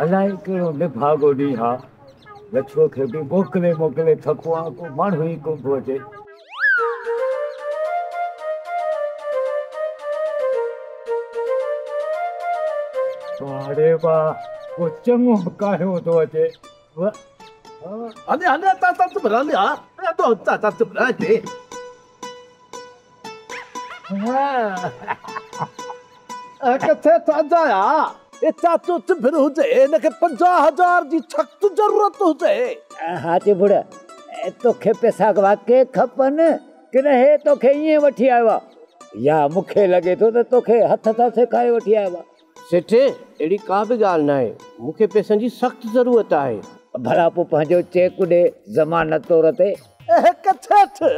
अलाए कहिड़ो निभागो ॾींहुं हा लछो खे बि मोकिले मोकिले थको आहे को माण्हू ई कोन थो अचे। अरे वाह को चङो काहियो थो अचे। Anne, tat beran ya. Tat beran deh. किथे था जाया ये चाचो च फिर हुजे इनके 50,000 जी सख्त जरूरत हुजे। हाँ ची बुढ़ा तोखे पैसा वाके खपन कि न हे तोखे ईअं वठी आयो या मूंखे लगे तो तोखे हथ सां सेखारे वठी आयो। सेठ अहिड़ी का बि ॻाल्हि न आहे, मूंखे पैसनि जी सख़्त ज़रूरत आहे। भला पोइ पंहिंजो चेक ॾे ज़मानत तौर ते। किथे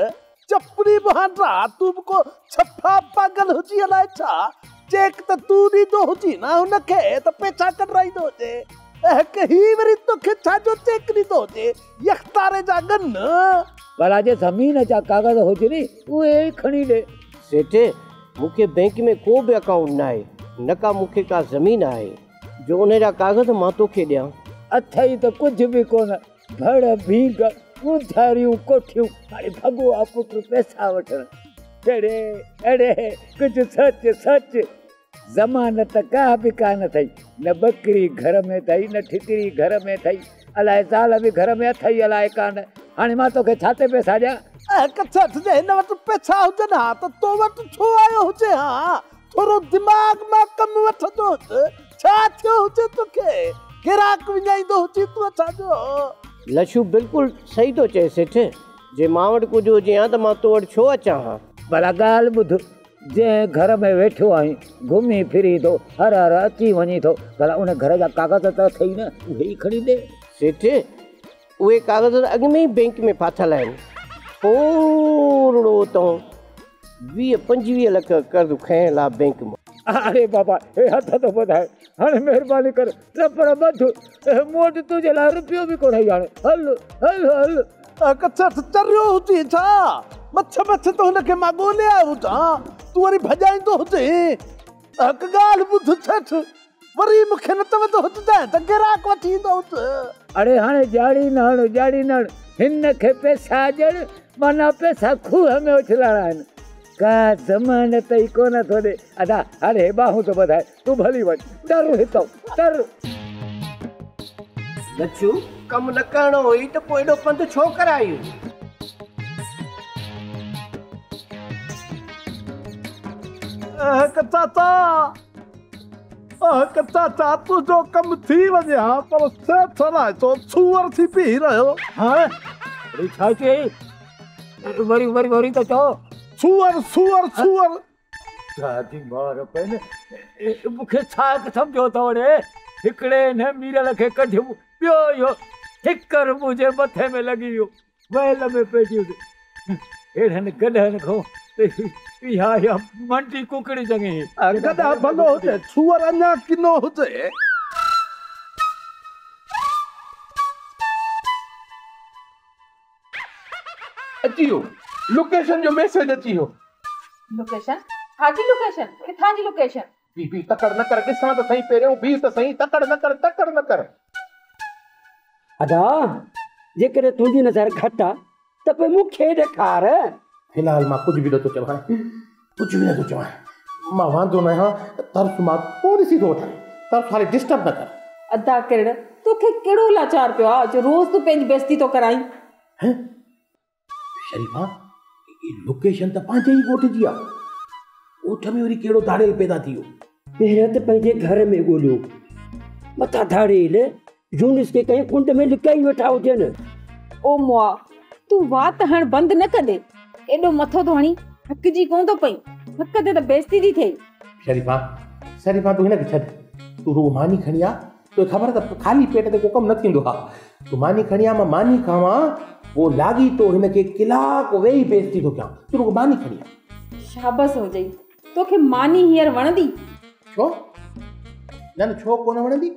चपड़ी बहाना तू को छफा पागल हुजी अलाए छा चेक त तू ॾींदो हुजी ना हुनखे त पैसा कढाईंदो हुजे। कही वरी तोखे छाजो चेक ॾींदो हुजे यख़्तारे जा गन। भला जे ज़मीन जा कागज़ हुजनि उहे ई खणी ॾे। सेठ मूंखे बैंक में को बि अकाउंट न आहे, न का मूंखे का ज़मीन आहे जो उन जा कागज़ मां तोखे ॾियां। अथई त कुझु बि कोन भड़ भीग ऊंधारियूं कोठियूं हाणे भॻो आहे पुटु पैसा वठण। अड़े अड़े कुझु सच सच ज़मानत का बि कान अथई, न बकरी घर में अथई न ठिकरी घर में अथई, अलाए ज़ाल बि घर में अथई अलाए कान। हाणे मां तोखे छा ते पैसा ॾियां? किथे हिन वटि पैसा हुजनि हा त तो वटि छो आयो हुजे। हा थोरो दिमाग़ मां कमु वठंदो छा थियो हुजे तोखे गिराक विञाईंदो हुजे तूं छाजो। लछू बिल्कुलु सही थो चए सेठ, जे मां वटि कुझु हुजे हा त मां तो वटि छो अचां हा। भला ॻाल्हि ॿुध, जंहिं घर में वेठो आहीं घुमी फिरी थो हर हर अची वञी थो, भला उन घर जा कागज़ त अथई न उहे ई खणी ॾे। सेठ उहे कागज़ अॻु में ई बैंक में फाथल आहिनि। थोरो तो 20-25 लख कर्ज़ु खयल आहे बैंक मां। अरे बाबा हे हथ तो ॿधाए हाणे महिरबानी कर न पर ॿधु मूं वटि तुंहिंजे लाइ रुपयो बि कोन हाणे। हल हल हल किथे चरियो हुजे छा मछ मछ तो हुनखे मां ॻोल्हे आयो हुजां तूं वरी भॼाईंदो हुजे। हिकु ॻाल्हि ॿुध सेठ वरी मूंखे न चवंदो हुजांइ त गिराक वठी ईंदो हुजे। अरे हाणे ॼाड़ी न हण ॼाड़ी न हण हिन खे पैसा ॾियण माना पैसा खूह में उछलणा आहिनि। का ज़मानत ई कोन थो ॾे। अदा हाणे बाहूं तो ॿधाए तूं भली वञ डर हितो डर। लच्छू कमु न करणो हुई त पोइ एॾो पंधु छो करायूं? चाचा तुंहिंजो कमु थी वञे हा पर सेठ हलाए थो सूअर थी पी रहियो। हाँ छा चई वरी वरी वरी त चओ। सूअर सूअर सूअर दादी मार पेन मूंखे छा सम्झो थो वणे हिकिड़े न मीरल खे कढियो ॿियो इहो ठिकर मुंहिंजे मथे में लॻी वियो वैल में पइजी अहिड़नि गॾनि खां इहा मंडी कुकड़ी चङी गॾा भलो हुजे सूअर अञा किनो हुजे। अची वियो लोकेशन जो मैसेज अची वियो। लोकेशन हाजी लोकेशन किथां जी लोकेशन? बी तकड़ न कर ॾिसां त सही पहिरियों बी त सही तकड़ न कर। अदा जेकॾहिं तुंहिंजी नज़र घटि आहे त पोइ मूंखे ॾेखार। फिलहाल मां कुझु बि नथो चवां कुझु बि नथो चवां मां वांदो न आहियां तर्फ़ मां पोइ ॾिसी थो वठां तर्फ़ हाणे डिस्टर्ब न कर। अदा किरण तोखे कहिड़ो लाचार पियो आहे जो रोज़ तूं पंहिंजी बेइज़ती थो कराई? शरीफा लोकेशन त पंहिंजे ई ॻोठ जी आहे ॻोठ में वरी कहिड़ो धाड़ेल पैदा थी वियो। पहिरियों त पंहिंजे घर में ॻोल्हियो मथां धाड़ेल यूनिस खे कंहिं कुंड में लिकाई वेठा हुजनि। ओ मुआ तूं वात हण बंदि न कदे एॾो मथो तो हणी हकजी कोन थो पई हक ते त बेइज़ती थी थिए। शरीफा तूं हिनखे छॾ तूं रू मानी खणी आ तोखे ख़बर त ख़ाली पेट ते को कमु न थींदो आहे। तूं मानी खणी आ मां मानी खावां वो लागी तो हिनखे कलाक वेही बेइज़ती थो कयां तूं रुगो मानी खणी आ। शाबाश हुजई तोखे मानी हींअर वणंदी? छो न छो कोन वणंदी?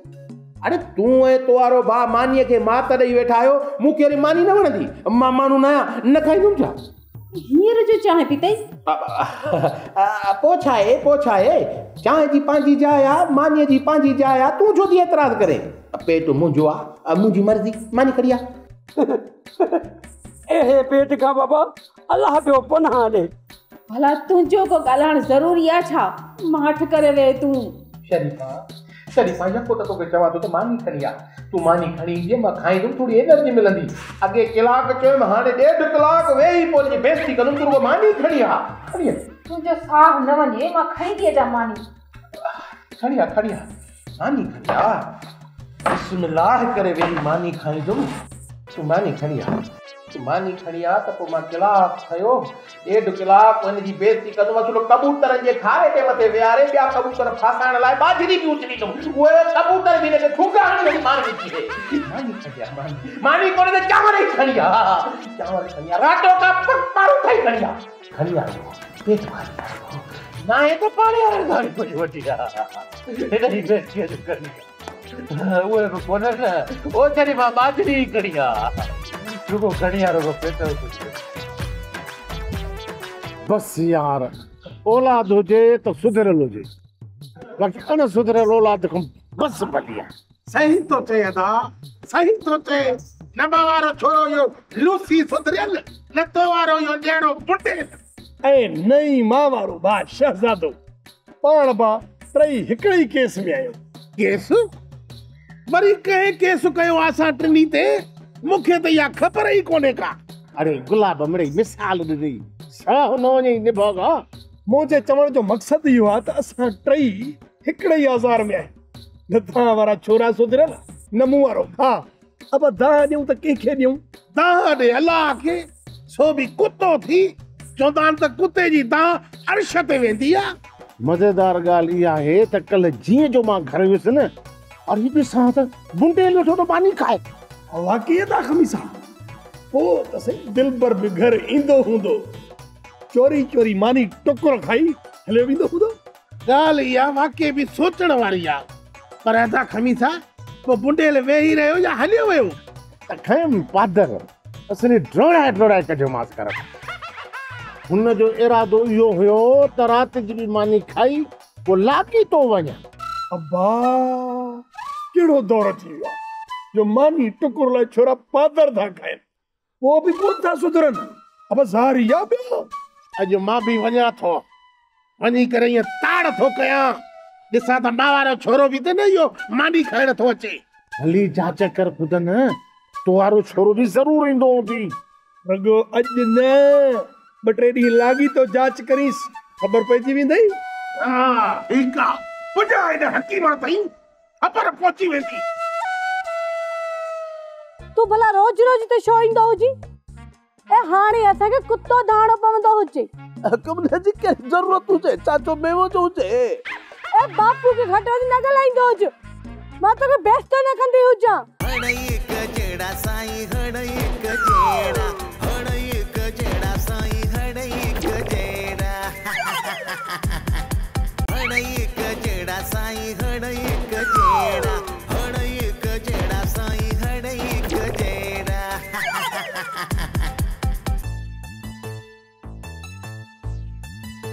अरे तूं ऐं तुवारो भाउ मानीअ खे मात ॾेई वेठा आहियो मूंखे वरी मानी न वणंदी? मां माण्हू न आहियां न खाईंदुमि छा? हींअर जो चांहि पीतई। पोछाए चांहि जी पंहिंजी जाइ आहे, मानीअ जी पंहिंजी जाइ आहे, तूं छो थी एतराज़ करे? पेट मुंहिंजो आहे, मुंहिंजी मर्ज़ी, मानी खड़ी आहे। ए पेट का बाबा अल्लाह पियो पनाह ॾे। भला तुंहिंजो को ॻाल्हाइण ज़रूरी आहे छा? माठ करे वे तूं। शरीफ़ा यको त तोखे चवां थो त मानी खणी आ, तूं मानी खणी ईंदीअ, मां खाईंदुमि, थोड़ी एनर्जी मिलंदी। अॻे कलाक चयुमि, हाणे 1.5 कलाक वेही पोइ हुनजी बेइज़ती कंदुमि, तूं रुॻो मानी खणी आ। तुंहिंजो साह न वञे, मां खणी थी अचां मानी। खणी आ मानी खणी आ, बिस्मिल्लाह करे वेही मानी खाईंदुमि। तूं मानी खणी आ त पोइ मां कलाक खयो, 1.5 कलाक हुनजी बेइज़ती कंदुमि। असुल कबूतरनि जे खारे ते मथे विहारे ॿिया कबूतर फासाइण लाइ बाजरी बि उछलींदुमि, उहे कबूतर बि हिनखे खूंगा हणी मानी थी थिए। मानी कोन्हे त चांवर ई खणी आ, राटो का पारू खाई खणी आ, पेट खाई ना आहे त पाणे वारनि गाड़ी कुझु वठी आ। हिन जी बेइज़तीअ जो करी उहे बि कोन्हे न, ओ जॾहिं मां बाजरी खणी आ, रुगो खणी आ, रुगो पेट कुझु। बस यार, औलाद हुजे तो सुधरियल हुजे, अन सुधरियल औलाद खां बस बढ़िया। सही तो चे अदा, सही तो चे। नबा वारो छोरो यो लूसी सुधरियल, नतो वारो यो ॼेड़ो बुटेल। ऐं नई मां वारो बा शहजादो पाण बा टई हिकिड़े केस में आयो। केस वरी कंहिं केस कयो असां टिनी ते? मूंखे त इहा ख़बर ई कोन्हे का। अरे गुलाब मिड़ई मिसाल ॾिनी, छा हुन वञी निभागा। मुंहिंजे चवण जो मक़सदु इहो आहे त असां टई हिकिड़े ई आज़ार में आहियूं। न तव्हां वारा छोरा सुधरियल, न मूं वारो भाउ। अब दाह ॾियूं त कंहिंखे ॾियूं? दाह ॾे अलाह खे, सो बि कुतो थी। चवंदा आहिनि त कुते जी दाह अर्श ते वेंदी आहे। मज़ेदार ॻाल्हि इहा आहे त कल्ह जीअं जो मां घर वियुसि न, और हीअ ॾिसां त बुंडेल वेठो तो पानी खाए। वाक़ई था खमीसा पोइ त सही दिलबर बि घर ईंदो हूंदो, चोरी चोरी मानी टुकुर खाई हलियो वेंदो हूंदो। ॻाल्हि इहा वाक़ई बि सोचण वारी आहे, पर अदा खमीसा पोइ बुंडेल वेही रहियो या हलियो वियो? त खयमि पादर, असली ड्रोड़ाए कढियोमांसि कर। हुन जो इरादो इहो हुयो त राति जी बि मानी खाई पोइ लागी तो वञे। अब्बा कहिड़ो दौर थी वियो आहे जो मानी टुकुर लाइ छोरा पादर था खाइनि, वो बि कोन था सुधरनि। अब ज़ारिया ॿियो अॼु मां बि वञा थो, वञी करे ईअं ताड़ थो कयां, ॾिसां त मां वारो छोरो बि त न इहो मानी खाइण थो अचे। हली जांच कर ख़ुद न, तो वारो छोरो बि ज़रूर ईंदो हूंदी। रुगो अॼु न, 2-3 ॾींहं लागी तो जांच करीस, ख़बर पइजी वेंदई। हा ठीकु आहे, पुॼा हिन हकीम ताईं, ख़बर पहुची वेंदी। तू भला रोज रोज तो शो ईंदो हुजी, ए हाणे असांखे कुत्तो धाणो पवंदो हुजे। कमले जी के जरूरत हुजे, चाचो मेवो जो हुजे। ए बापू के घटो न गलाइंदो हुज, मां तोखे बेइज्जती न कंदी हुजां। हड़ एक जेड़ा साईं, हड़ एक जेड़ा, हड़ एक जेड़ा साईं, हड़ एक जेड़ा, हड़ एक जेड़ा साईं, हड़ एक जेड़ा, हड़ एक जेड़ा साईं, हड़ एक जेड़ा।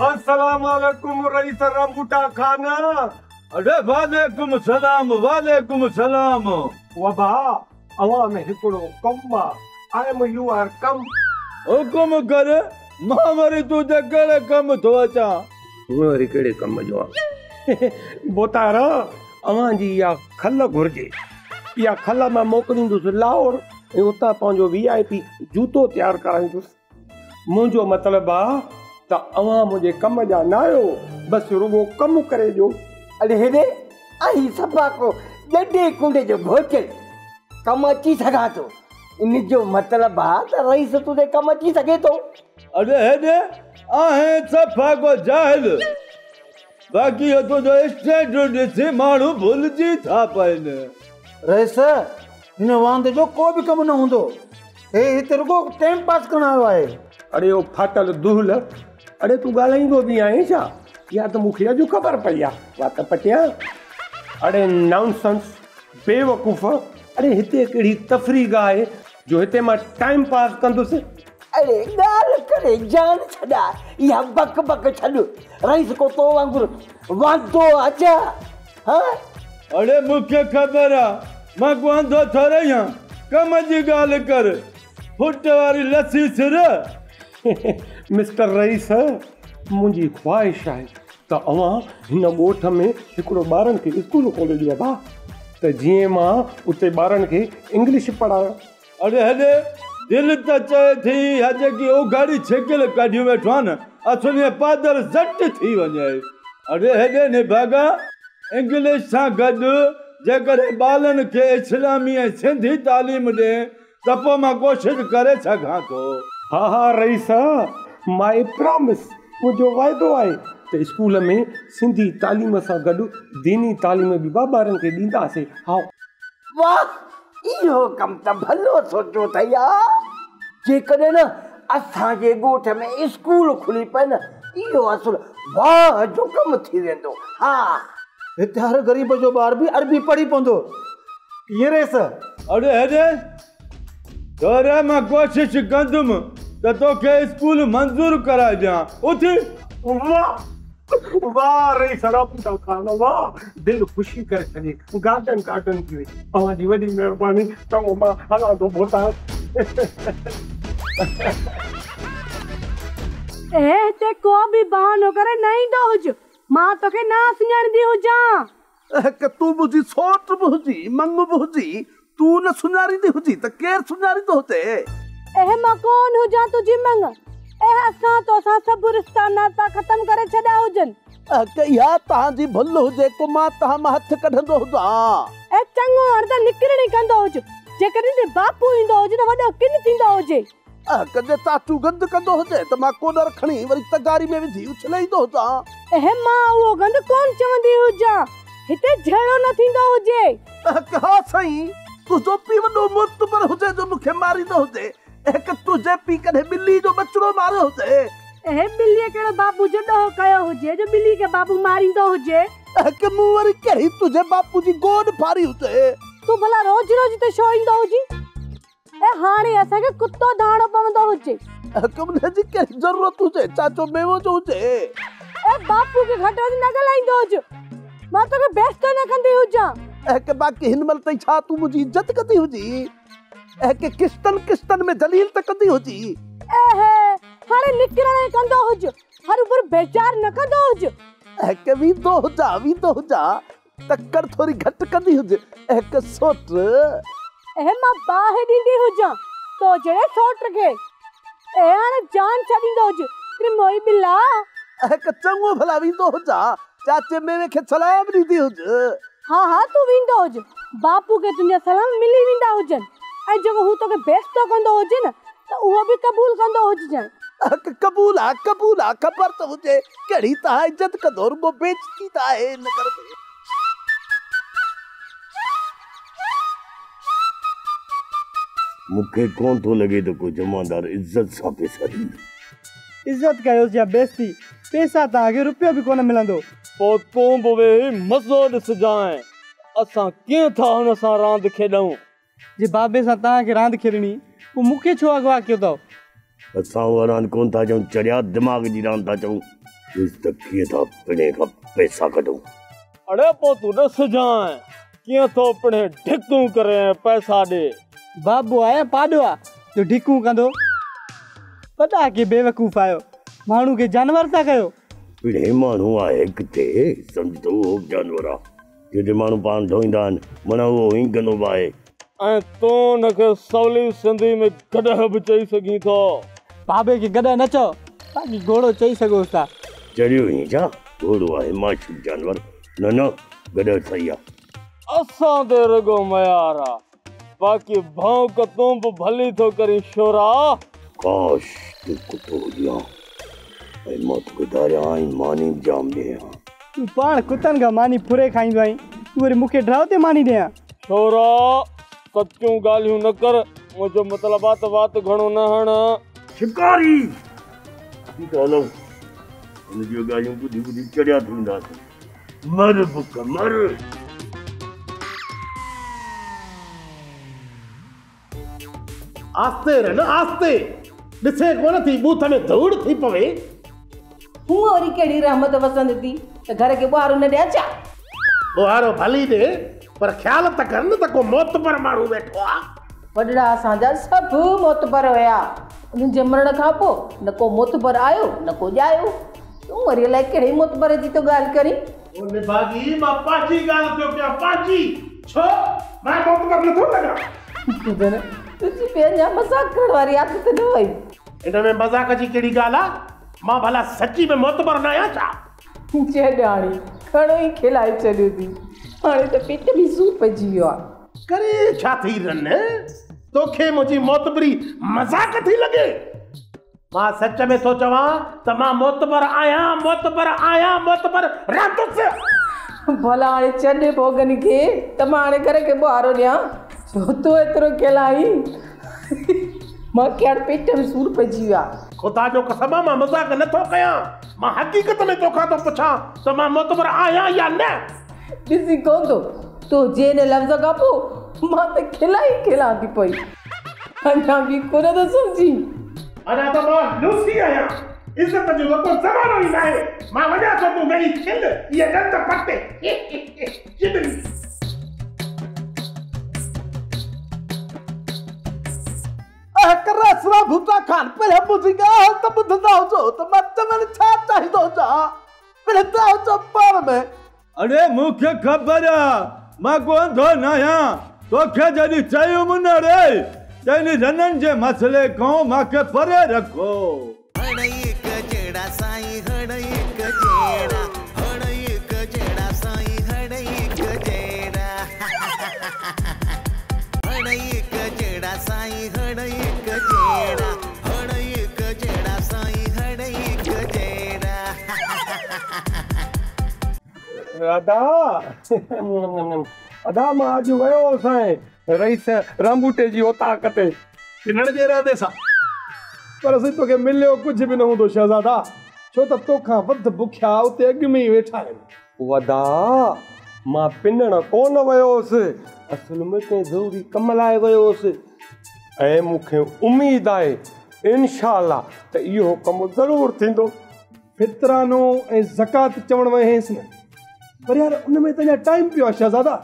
अस्सलाम वालेकुम रईस रंबूटा खाना। अरे वालेकुम सलाम, वालेकुम सलाम। वबा अवा में हिकड़ो कम आई एम यू आर कम। हुकुम कर, मां वरी तुझे कहिड़े कम थो अचां? वरी कहिड़े कम जो? बोतारा अवां जी इहा खल घुर्जे, इहा खल मां मोकिलींदुसि लाहौर, ऐं उतां पंहिंजो VIP जूतो तयारु कराईंदुसि। मुंहिंजो मतिलबु आहे त अवां मुंहिंजे कम जा न आहियो, बसि रुगो कमु करे ॾियो। अरे हेॾे आई सभा को ॾेढे कुंडे जो घोचल कम अची सघां थो, इन जो मतिलबु आहे त रईस तुंहिंजे कम अची सघे थो। अरे हेॾे आहे सफ़ा को जाहिल, बाक़ी तुंहिंजो स्टेटस ॾिसी माण्हू भुलिजी था पवनि। रईस हिन वांदे जो को बि कमु न हूंदो, हे हिते रुगो टाइम पास करण आयो आहे। अरे ओ फाटल दुहल, अरे तूं ॻाल्हाईंदो बि आहीं छा? या त मूंखे अॼु ख़बर पई आहे, वात पटिया। अरे नॉनसेंस, बेवकूफ़। अरे हिते कहिड़ी तफ़रीह आहे जो हिते मां टाइम पास कंदुसि? अरे गाल करे जान छड़ा या बक बक छड़ रईस को तो वांगुर वांदो आजा हां अरे मुख्य खबर है मां वांदो थोरे या कम जी गाल कर फुट वाली लस्सी सिर मिस्टर रईस मुंहिंजी ख्वाहिश आहे त अवां हिन ॻोठ में हिकिड़ो ॿारनि खे स्कूल खोले ॾियो त जीअं मां उते ॿारनि खे इंग्लिश पढ़ायां। अरे हेॾे दिल त चए थी या जेकी उघाड़ी छिकिल कढियूं वेठो आहे न असुल पादर झट थी वञे। अरे हेॾे निभागा इंग्लिश सां गॾु जेकॾहिं ॿारनि खे इस्लामी ऐं सिंधी तालीम ॾे त पोइ मां कोशिशि करे सघां थो। हा हा रईस माई प्रॉमिस मुंहिंजो वाइदो आहे त स्कूल में सिंधी तालीम सां गॾु दीनी तालीम बि ॿारनि खे ॾींदासीं। हा वाह इहो कम त भलो सोचो अथई जेकॾहिं न असांजे ॻोठ में स्कूल खुली पए न इहो असुल वाह जो कम थी वेंदो। हा हिते हर ग़रीब जो ॿार बि अरबी पढ़ी पवंदो। ये रेस अरे हेॾे तोरे मां कोशिशि कंदुमि त तोखे स्कूल मंज़ूर कराए ॾियां। उथी वाह रईस राबता खान वाह दिल ख़ुशी करे छॾी गार्डन गार्डन थी वई। तव्हांजी वॾी महिरबानी चङो मां हलां थो पोता। हिते को बि बहानो करे न ईंदो हुज मां तोखे न सुञाणंदी हुजां। कि तूं मुंहिंजी सौट बि हुजी मंग बि हुजी तूं न सुञाणींदी हुजी त केरु सुञाणींदो हुते। मां कोन हुजां तुंहिंजी मंग असां तोसां सभु रिश्ता नाता ख़तम करे छॾिया हुजनि। इहा तव्हांजी भुल हुजे को मां तव्हां मां हथ कढंदो हुजां। चङो हाणे त निकिरण ई कंदो हुज जेकॾहिं बापू ईंदो हुजे त वॾो किन थींदो हुजे। कॾहिं ताटू गंद कंदो हुजे त मां कोडर खणी वरी तगारी में विझी उछलाईंदो हुजां। मां उहो गंद कोन चवंदी हुजां हिते झेड़ो न थींदो हुजे। हा साईं तुंहिंजो पीउ वॾो मुतबर हुजे जो मूंखे मारींदो हुजे कि तुंहिंजे पीउ कॾहिं ॿिली जो बचिड़ो मारियो हुजे। ॿिलीअ कहिड़ो बाबू जो ॾोह कयो हुजे जो ॿिली खे बाबू मारींदो हुजे। कि मूं वरी कहिड़ी तुंहिंजे बापू जी गोॾ फारी हुजे। तूं भला रोज रोज त छो ईंदो हुजी हाणे असांखे कुतो धाणो पवंदो हुजे। हुनजी कहिड़ी ज़रूरत हुजे चाचो मेवो जो हुजे। बापू खे घटि वधि न ॻाल्हाईंदो हुज मां तोखे बेइज़्ती न कंदी हुजां। कि बाक़ी हिन महिल ताईं छा तूं मुंहिंजी इज़त कंदी हुजी कि किस्तनि किस्तनि में दलील त कंदी हुजी। हाणे निकिरण ई कंदो हुज हर भर बेचार न कंदो हुज। कि वींदो हुजा तकड़ थोरी घटि कंदी हुजे। कि सोट मां बाहि ॾींदी हुजां तो जहिड़े सोट खे हाणे जान छॾींदो हुज त्रिमोई बिला। कि चङो भला वींदो हुजा चाचे मेवे खे सलाम ॾींदी हुज। हा हा तूं वींदो हुज बापू खे तुंहिंजा सलाम मिली वेंदा हुजनि ऐं जेको हू तोखे बेइज़्ती कंदो हुजे न त उहो बि क़बूल कंदो हुजनि। क़बूल आहे ख़बर त हुजे कहिड़ी तव्हां इज़त कंदो रुगो बेइज़्ती त आहे न कर। मूंखे कोन थो लॻे त को जमादार इज़त सां पैसा ॾींदो। इज़त कयोसि या बेइज़्ती पैसा तव्हांखे रुपयो बि कोन मिलंदो। पोइ तूं बि वेही मज़ो ॾिसजांइ असां कीअं था हुन सां रांदि खेॾूं। जे बाबे सां तव्हांखे रांदि खेॾणी पोइ मूंखे छो अॻुवाट कयो अथव। असां उहा रांदि कोन था चऊं चढ़िया दिमाग़ जी रांदि था चऊं त कीअं था पिणे खां पैसा कढूं। अड़े पोइ तूं ॾिसजांइ कीअं थो पिणे ढिकूं करे पैसा ॾे। बाबू आया पाॾो आहे जो ढिकूं कंदो पता के बेवकूफ़ आयो माण्हू खे जानवर था कयो। पिणे माण्हू आहे किथे सम्झो उहो जानवर आहे जिते माण्हू पाण धोईंदा आहिनि माना उहो ई गंदो आहे। ऐं तूं हुनखे सवली सिंधी में गॾह बि चई सघीं थो। बाबे खे गॾह न चओ बाक़ी घोड़ो चई सघोसि था। चढ़ियो ई छा घोड़ो आहे माशूक जानवर न गॾह सही आहे। असां ते रुगो मयार आहे बाक़ी भौंक तूं बि भली थो करी शोरा। काश तूं कुतो हुजां ऐं मां तोखे धारियां ऐं मानी जाम ॾियां। तूं पाण कुतनि खां मानी फुरे खाईंदो आहीं तूं वरी मूंखे ड्राव ते मानी ॾियां। छोरा सच्चियूं ॻाल्हियूं न कर मुंहिंजो मतिलबु आहे त वात घणो न हण। शिकारी हलो हुनजूं ॻाल्हियूं ॿुधी ॿुधी चढ़िया थींदासीं मर बुक मर। आस्ते रहना आस्ते ॾिसे कोन थी बूथ में धूड़ थी पवे। हूअ वरी कहिड़ी रहमत वसंद थी त घर खे ॿुहारो न ॾियां छा? ॿुहारो भली ॾे पर ख़्याल त कर न त को मोतबर माण्हू वेठो आहे। वॾड़ा असांजा सभु मोतबर हुया, उन्हनि जे मरण खां पोइ न को मोतबर आयो न को ॼायो। तूं वरी अलाए कहिड़े मोतबर जी तो ॻाल्हि करी? ओ निभागी मां पाची ॻाल्हि थियो पिया पाची। छो मां मोतबर नथो लॻा? तुंहिंजी पंहिंजा मज़ाक करण वारी आदत न वई। इन में मज़ाक जी कहिड़ी ॻाल्हि आहे? मां भला सची में मोतबर न आहियां छा? चेॾाणी खणो ई खिलाए छॾियो थी, हाणे त पेट में सूर पइजी वियो आहे। करे छा थी रन? तोखे मुंहिंजी मोतबरी मज़ाक थी लॻे? मां सच में थो चवां त मां मोतबर आहियां, मोतबर आहियां, मोतबर रहंदुसि। भला हाणे छॾे भोगन खे त मां हाणे घर खे ॿुहारो ॾियां? छो तो एतिरो खिलाई? मां कहिड़ा पेट में सूर पइजी वियो आहे। खुदा जो कसम मां मज़ाक नथो कयां, मां हक़ीक़त में तोखां थो पुछां त मां मोतबर आहियां या न। ॾिसी कोन थो तो जे न लफ़्ज़ खां पोइ मां त खिलां थी पई, अञा बि कोन थो सम्झी। अञा त मां लूसी आहियां, इज़त जो को ज़मानो ई न आहे। मां वञा थो, तूं मेरी खिल इहे ॾंद पटे चिदरी। रसरा भूता खान पहले मुझी ॻाल्हि त ॿुधंदा हुजो त मां चवण छा चाहींदो हुजां। पहले तव्हांजो पाण में। अरे मूंखे ख़बर आहे मां कोन थो नयां, तोखे जॾहिं चयुमि न रे तेनी रननि जे मसइले खां मूंखे परे रखो। हड़ एक जेड़ा साईं हड़ एक जेड़ा, हड़ एक जेड़ा साईं हड़ एक जेड़ा, हड़ एक जेड़ा साईं हड़ एक जेड़ा, हड़ एक जेड़ा साईं हड़ एक जेड़ा। अदा मां अॼु वियो साईं रईस रामबूटे जी ओताक ते किनण जे इरादे सां, पर असीं तोखे मिलियो कुझु बि न हूंदो शहज़ादा, छो त तोखां वधि बुखिया उते अॻु में ई वेठा आहिनि। वदा मां पिनण कोन वियो हुउसि, असुल में कंहिं ज़रूरी कम लाइ वियो हुउसि ऐं मूंखे उमेद आहे इंशाअल्लाह त इहो कमु ज़रूरु थींदो। फितरानो ऐं ज़कात चवण वयसि न, पर यार उन में त अञा टाइम पियो आहे शहज़ादा।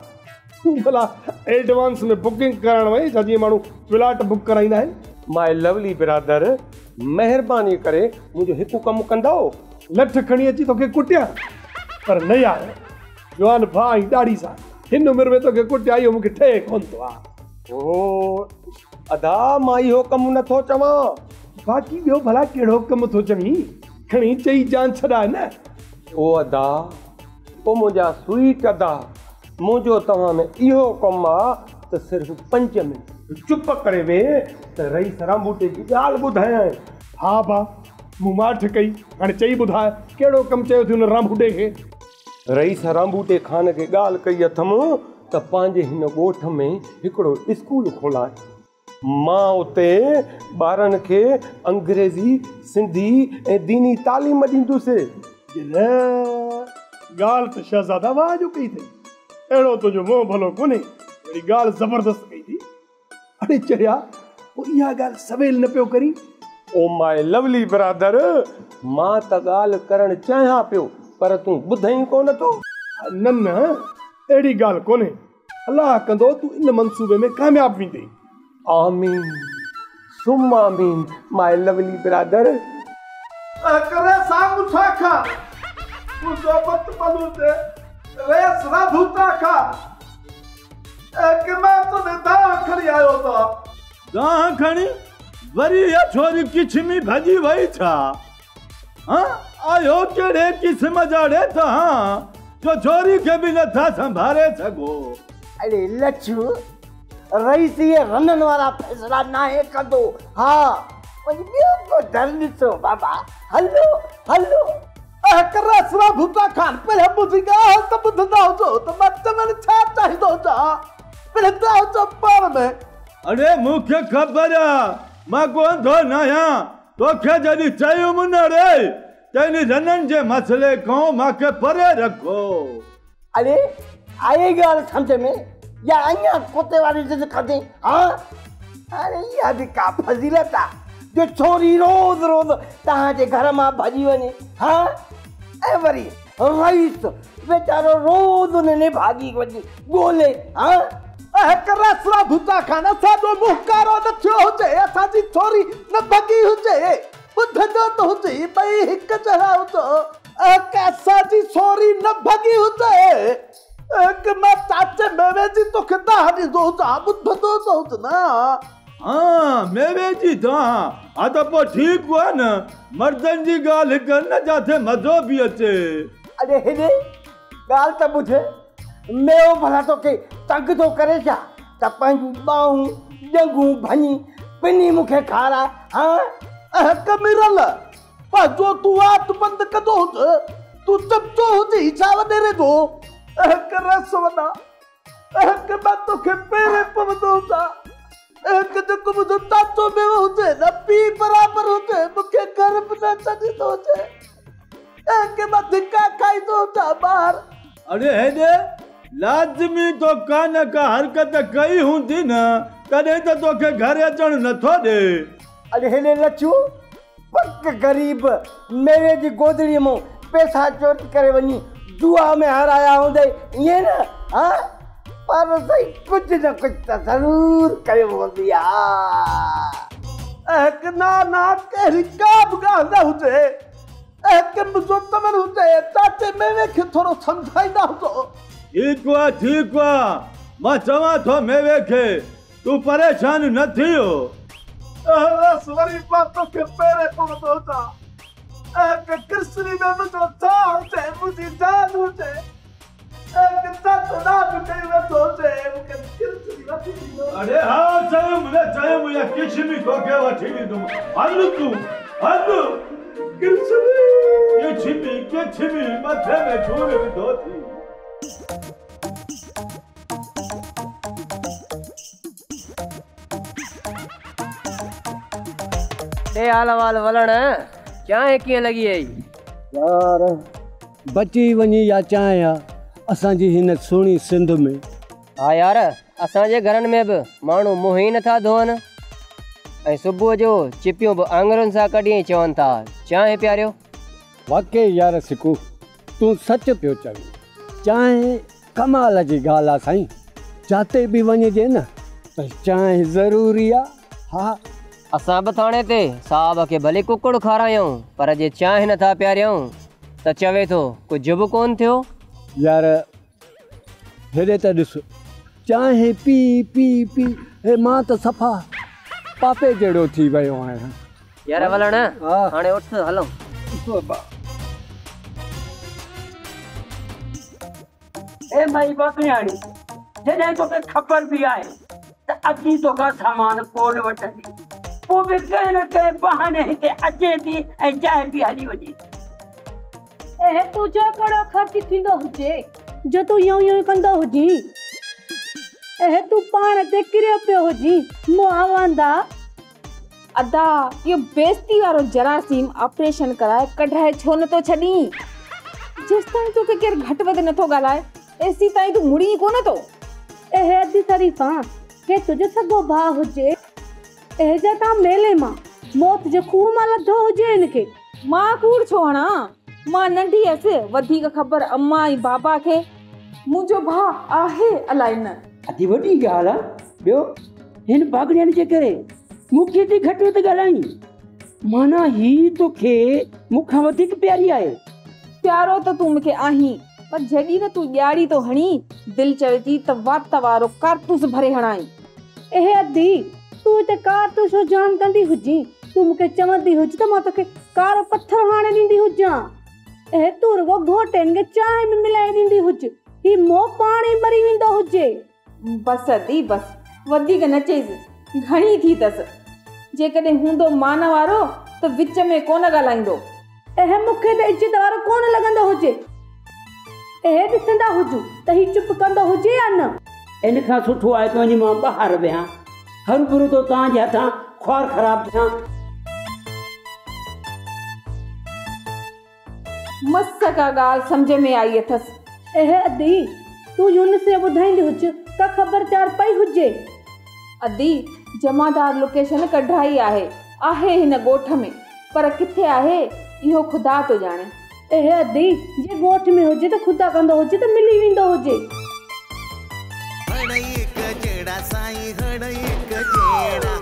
तूं भला एडवांस में बुकिंग करण वई छा, जीअं माण्हू फ्लैट बुक कराईंदा आहिनि। माय लवली बिरादर, महिरबानी करे मुंहिंजो हिकु कमु कंदो, लठ खणी अची तोखे कुटियां, पर न यार जवान भाउ ऐं ॾाढ़ी सां हिन उमिरि में तोखे कुटिया इहो मूंखे ठहे कोन थो आहे। ओ अदा मां इहो कमु नथो चवां, बाक़ी ॿियो भला कहिड़ो कमु थो चवीं, खणी चई जान छॾाए न। ओ अदा ओ मुंहिंजा स्वीट अदा, मुंहिंजो तव्हां में इहो कमु आहे त सिर्फ़ु 5 मिंट चुप करे वेह त रईस रामबूटे जी ॻाल्हि ॿुधायां। हा भाउ मूं माठ कई, हाणे चई ॿुधाए कहिड़ो कमु चयो थी हुन रामबूटे खे? रईस रामबूटे खान खे ॻाल्हि कई अथमि त पंहिंजे हिन ॻोठ में हिकिड़ो स्कूल खोलाए, मां उते ॿारनि खे अंग्रेज़ी सिंधी ऐं दीनी तालीम ॾींदुसि। ॻाल्हि त शहज़ादा वाह जो कई अथई, अहिड़ो तुंहिंजो मोह भलो कोन्हे, वरी ॻाल्हि ज़बरदस्त कई थी। अरे चरिया पोइ इहा ॻाल्हि सवेल न पियो करी? ओ माय लवली ब्रदर, मां त ॻाल्हि करणु चाहियां पियो, पर तूं ॿुधई कोन थो। न न अहिड़ी ॻाल्हि कोन्हे, अलाह कंदो तूं इन मंसूबे में कामयाब वेंदे। आमीन सुम आमीन माय लवली ब्रदर। करे सामू छा खा मुझो मत पलू दे रेस ना भूता खा मैं तो नेता खड़ी आयो था। कहाँ खड़ी वरी या छोरी किस्मी भजी वही था? हाँ आयो केड़े किस्म जाड़े था जो छोरी के भी न था संभाले सको। अरे लच्छू रईस ये रनन वाला फैसला ना है कंदो। हाँ वही ॿियो को डर ॾिसो बाबा। हलो हलो रसरा भूता खान पहले मुझी ॻाल्हि त ॿुधंदा हुजो त मां चवण छा चाहींदो हुजां। पहले तव्हांजो पाण में। अरे मूंखे ख़बर आहे मां कोन थो नयां, तोखे जॾहिं चयुमि न रे तेनी रननि जे मसइले खां मूंखे परे रखो। अरे आई ॻाल्हि सम्झ में या अञा कुते वारी जिद खाधी? हाँ अरे इहा बि का फज़ीलत आहे। जो छोरी रोज़ रोज़ तव्हांजे घर मां भॼी वञे? हाँ, ऐं वरी रईस वेचारो रोज़ उन्हें भागी वञी ॻोल्हे। हाँ, रसरा भुता खाना साडो मुहकारो न थियो हुजे, असांजी छोरी न भॻी हुजे, ॿुधंदो त हुजे ॿई हिकु जहिड़ा हुजो, असांजी छोरी न भॻी हुजे, कि मां चाचे मेवे जी तोखे दाह ॾींदो हुजां, ॿुधंदो त हुजे न। हाँ, मेवे जी दाह हा त पोइ ठीकु हुआ न, मर्दनि जी ॻाल्हि कर न जाथे मज़ो बि अचे। अरे हेॾे ॻाल्हि त ॿुध, मेवो भला तोखे तंग थो करे छा त पंहिंजूं ॿाहूं ॼंघूं भञी पिनी मूंखे खाराए? हाँ, कमीरल जो तूं वात बंदि कंदो हुजे, तूं चमचो हुजे छा वॾेरे जो? रस वॾा मां तोखे पेरे पवंदो हुजां, जेको मुंहिंजो चाचो मेवो हुजे न पीउ बराबरि हुजे, मूंखे घर बि न छॾींदो हुजे, कि मां धिका खाईंदो हुजां ॿाहिरि। अरे हेॾे लाज़मी तो कान का हरकत कई हूंदी न, तॾहिं त तोखे घर अचणु नथो ॾे। अरे हेॾे लच्छू पक ग़रीब मेवे जी गोदड़ीअ मां पैसा चोरी करे वञी जुआ में हाराया हूंदई ईअं न? हाँ, पर सही कुझु न कुझु त ज़रूर कयो हूंदी आहे। ना कहिड़ी का बि ॻाल्हि न हुजे, कि मुंहिंजो तमन हुजे चाचे मेवे खे थोरो सम्झाईंदा हुजो। ठीकु आहे, मां चवां थो मेवे खे, तूं परेशान न थियो। वरी मां तोखे पेरे पवंदो हुजां, कि कृष्णी में मुंहिंजो छा हुजे, मुंहिंजी जान हुजे, कि चाचो ॾाढो कई वेठो हुजे, मूंखे कृष्णी वठी ॾींदो। अरे हाँ, चयुमि या किशमी तोखे वठी ॾींदुमि, हल तूं हल। किशमी मथे में छूर विधो थी। हाल वाल वलण चांहि कीअं लॻी आई? यार बची वञी या चांहि आहे असांजी हिन सुहिणी सिंध में। हा यार, असांजे घरनि में बि माण्हू मुंहुं ई नथा धोअनि, ऐं सुबुह जो चिपियूं बि आङुरियुनि सां कढी चवनि था चांहि पियारियो। वाकई यार सिकू, तूं सच पियो चवीं, चांहि कमाल जी ॻाल्हि आहे साईं, जाते बि वञिजे न त चांहि ज़रूरी आहे। हा, असां बि थाणे ते साहब खे भले कुकड़ खारायूं, पर जे चांहि नथा पियारियूं त चवे थो कुझु बि कोन थियो। यार हेॾे त ॾिस, चांहि पी पी पी हे मां त सफ़ा पापे जहिड़ो थी वियो आहियां। यार वलण, हाणे उठ हलूं। ए भाई बकरियाणी, जॾहिं तोखे ख़बर बि आहे त अची तोखां सामान कोन वठंदी, पोइ बि कंहिं न कंहिं बहाने हिते अचे थी ऐं चांहि पी हली वञे। तुंहिंजो कहिड़ो ख़र्च थींदो हुजे जो तूं यूं कंदो हुजी? तूं पाण ते किरियो पियो हुजी मुंहुं वांदा। अदा इहो बेइज्जती वारो जरासीम ऑपरेशन कराए कढाए छो नथो छॾी? जेसिताईं तोखे केरु घटि वधि नथो ॻाल्हाए एसी ताईं तूं मुड़ी कोन थो। अदी शरीफ़ा, हे तुंहिंजो सॻो भाउ हुजे, जा तव्हां मेले मां मौत जे खूह मां लधो हुजे हिनखे। मां कूड़ छो हणा? मां नंढी हुअसि, वधीक ख़बर अम्मा ऐं बाबा खे। मुंहिंजो भाउ आहे अलाए न। अति वॾी ॻाल्हि आहे। ॿियो हिन बागड़ियानी जे करे मूंखे थी घटि वधि ॻाल्हाई, माना ही तोखे मूंखां वधीक प्यारी आहे। प्यारो त तूं मूंखे आहीं, पर जॾहिं न तूं ॾियारी तो हणी दिलि चवे थी त वात वारो कारतूस भरे हणाई। अदी तूं हिते कारतूस जो जान कंदी हुजी, तूं मूंखे चवंदी हुज त मां तोखे कारो पत्थर हाणे ॾींदी हुजां। तूं रुगो घोटनि खे चांहि में मिलाए ॾींदी हुज, ही मोह पाणी मरी वेंदो हुजे। बस अदी बस, वधीक न चईसि, घणी थी अथसि। जेकॾहिं हूंदो मान वारो त विच में कोन ॻाल्हाईंदो। मूंखे त इज़त वारो कोन लॻंदो हुजे। ॾिसंदा हुजूं त ही चुप कंदो हुजे या न? इन खां सुठो आहे त वञी मां ॿाहिरि वियां, हर बुरो तो तव्हांजे हथां ख्वार ख़राब थियां। मस्त का ॻाल्हि सम्झ में आई अथसि। अदी तूं यूनिस से ॿुधाईंदी हुज त ख़बरचार पई हुजे। अदी जमादार लोकेशन कढाई आहे, आहे हिन ॻोठ में, पर किथे आहे इहो ख़ुदा तो ॼाणे। ए अदी जे ॻोठ में हुजे त ख़ुदा कंदो हुजे त मिली वेंदो हुजे। हड़ एक जेड़ा साईं हड़ एक जेड़ा